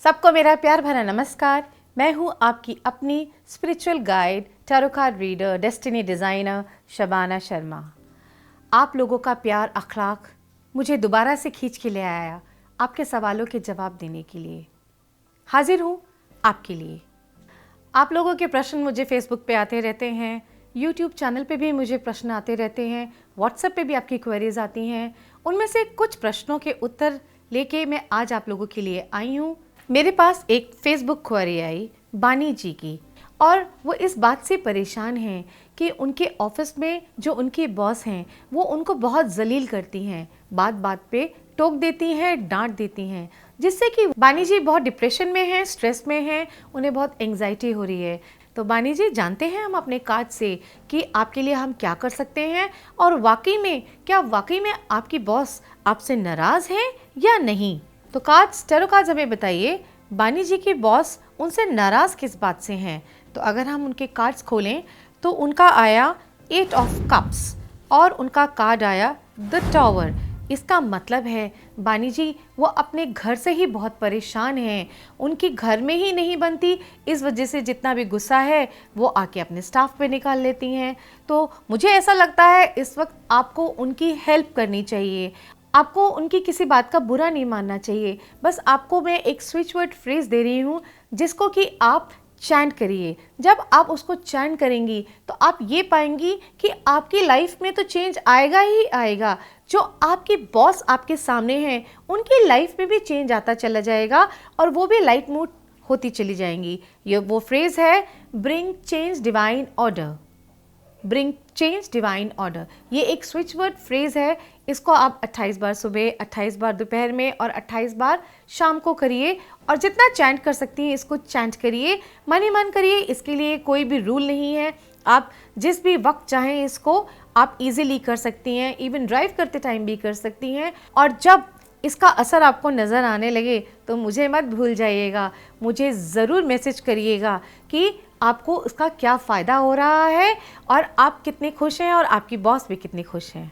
सबको मेरा प्यार भरा नमस्कार। मैं हूँ आपकी अपनी spiritual guide, tarot card reader, destiny designer Shabana Sharma. आप लोगों का प्यार अखलाक मुझे दोबारा से खींच के ले आया आपके सवालों के जवाब देने के लिए। हाजिर हूँ आपके लिए। आप लोगों के प्रश्न मुझे फेसबुक पे आते रहते हैं, यूट्यूब चैनल पे भी मुझे प्रश्न आते रहते हैं, व्हाट्सएप पे भी आपकी क्वेरीज आती हैं। उनमें से कुछ प्रश्नों के उत्तर लेके मैं आज आप लोगों के लिए आई हूँ। मेरे पास एक फेसबुक क्वेरी आई बानी जी की, और वो इस बात से परेशान हैं कि उनके ऑफिस में जो उनके बॉस हैं वो उनको बहुत जलील करती हैं, बात बात पे टोक देती हैं, डांट देती हैं, जिससे कि बानी जी बहुत डिप्रेशन में हैं, स्ट्रेस में हैं, उन्हें बहुत एंग्जाइटी हो रही है। तो बानी जी, जानते हैं हम अपने कार्ड से कि आपके लिए हम क्या कर सकते हैं, और वाकई में आपकी बॉस आपसे नाराज़ है या नहीं। तो टैरो कार्ड्स हमें बताइए, बानी जी के बॉस उनसे नाराज़ किस बात से हैं। तो अगर हम उनके कार्ड्स खोलें तो उनका आया 8 ऑफ कप्स और उनका कार्ड आया द टॉवर। इसका मतलब है बानी जी वो अपने घर से ही बहुत परेशान हैं, उनकी घर में ही नहीं बनती, इस वजह से जितना भी गुस्सा है वो आके अपने स्टाफ पे निकाल लेती हैं। तो मुझे ऐसा लगता है इस वक्त आपको उनकी हेल्प करनी चाहिए, आपको उनकी किसी बात का बुरा नहीं मानना चाहिए। बस आपको मैं एक स्विच वर्ड फ्रेज दे रही हूँ जिसको कि आप चैंट करिए। जब आप उसको चैंट करेंगी तो आप ये पाएंगी कि आपकी लाइफ में तो चेंज आएगा ही आएगा। जो आपके बॉस आपके सामने हैं उनकी लाइफ में भी चेंज आता चला जाएगा और वो भी लाइट मूड होती चली जाएंगी। ये वो फ्रेज है, bring change divine order. Bring change divine order, ये एक स्विच वर्ड फ्रेज है। इसको आप 28 बार सुबह, 28 बार दोपहर में और 28 बार शाम को करिए, और जितना चैंट कर सकती हैं इसको चैंट करिए, मन ही मन करिए। इसके लिए कोई भी रूल नहीं है, आप जिस भी वक्त चाहें इसको आप इजीली कर सकती हैं, इवन ड्राइव करते टाइम भी कर सकती हैं। और जब इसका असर आपको नज़र आने लगे तो मुझे मत भूल जाइएगा, मुझे ज़रूर मैसेज करिएगा कि आपको उसका क्या फ़ायदा हो रहा है और आप कितने खुश हैं और आपकी बॉस भी कितनी खुश हैं।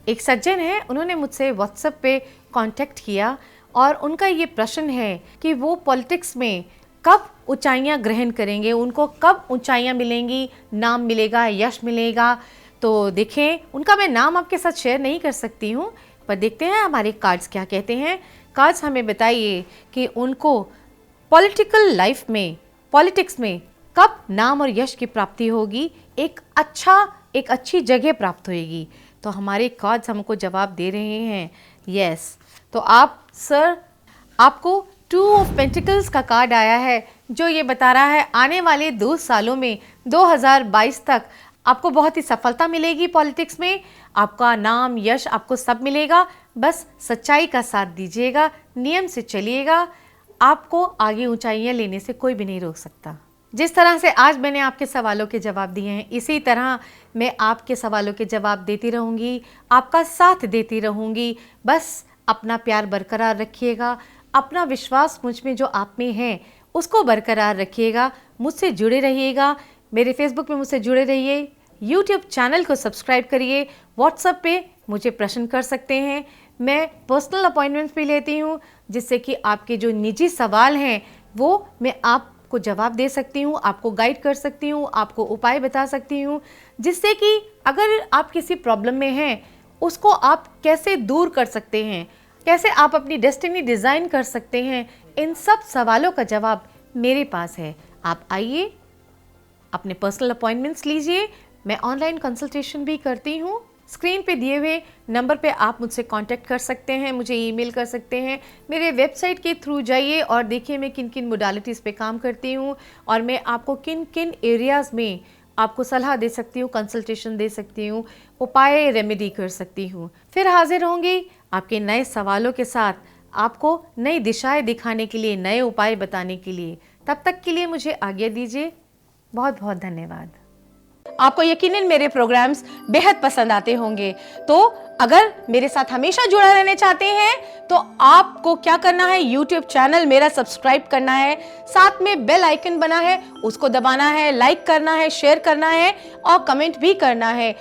एक सज्जन है, उन्होंने मुझसे व्हाट्सएप पे कांटेक्ट किया और उनका ये प्रश्न है कि वो पॉलिटिक्स में कब ऊंचाइयां ग्रहण करेंगे, उनको कब ऊंचाइयां मिलेंगी, नाम मिलेगा, यश मिलेगा। तो देखें, उनका मैं नाम आपके साथ शेयर नहीं कर सकती हूँ, पर देखते हैं हमारे कार्ड्स क्या कहते हैं। कार्ड्स हमें बताइए कि उनको पॉलिटिकल लाइफ में, पॉलिटिक्स में कब नाम और यश की प्राप्ति होगी, एक अच्छी जगह प्राप्त होगी। तो हमारे कार्ड्स हमको जवाब दे रहे हैं यस। तो आप सर, आपको 2 ऑफ पेंटिकल्स का कार्ड आया है जो ये बता रहा है आने वाले 2 सालों में 2022 तक आपको बहुत ही सफलता मिलेगी पॉलिटिक्स में, आपका नाम यश आपको सब मिलेगा। बस सच्चाई का साथ दीजिएगा, नियम से चलिएगा, आपको आगे ऊंचाइयां लेने से कोई भी नहीं रोक सकता। जिस तरह से आज मैंने आपके सवालों के जवाब दिए हैं, इसी तरह मैं आपके सवालों के जवाब देती रहूँगी, आपका साथ देती रहूँगी। बस अपना प्यार बरकरार रखिएगा, अपना विश्वास मुझ में जो आप में है उसको बरकरार रखिएगा, मुझसे जुड़े रहिएगा, मेरे फेसबुक में मुझसे जुड़े रहिए, यूट्यूब चैनल को सब्सक्राइब करिए, व्हाट्सएप पे मुझे प्रश्न कर सकते हैं। मैं पर्सनल अपॉइंटमेंट्स भी लेती हूँ जिससे कि आपके जो निजी सवाल हैं वो मैं आपको जवाब दे सकती हूँ, आपको गाइड कर सकती हूँ, आपको उपाय बता सकती हूँ, जिससे कि अगर आप किसी प्रॉब्लम में हैं उसको आप कैसे दूर कर सकते हैं, कैसे आप अपनी डेस्टिनी डिज़ाइन कर सकते हैं, इन सब सवालों का जवाब मेरे पास है। आप आइए, अपने पर्सनल अपॉइंटमेंट्स लीजिए, मैं ऑनलाइन कंसल्टेशन भी करती हूँ। स्क्रीन पे दिए हुए नंबर पे आप मुझसे कांटेक्ट कर सकते हैं, मुझे ईमेल कर सकते हैं, मेरे वेबसाइट के थ्रू जाइए और देखिए मैं किन किन मोडालिटीज़ पे काम करती हूँ और मैं आपको किन किन एरियाज़ में आपको सलाह दे सकती हूँ, कंसल्टेशन दे सकती हूँ, उपाय रेमेडी कर सकती हूँ। फिर हाजिर होंगी आपके नए सवालों के साथ, आपको नई दिशाएं दिखाने के लिए, नए उपाय बताने के लिए। तब तक के लिए मुझे आज्ञा दीजिए। बहुत बहुत धन्यवाद। आपको यकीनन मेरे प्रोग्राम्स बेहद पसंद आते होंगे, तो अगर मेरे साथ हमेशा जुड़ा रहने चाहते हैं तो आपको क्या करना है, YouTube चैनल मेरा सब्सक्राइब करना है, साथ में बेल आइकन बना है उसको दबाना है, लाइक करना है, शेयर करना है और कमेंट भी करना है।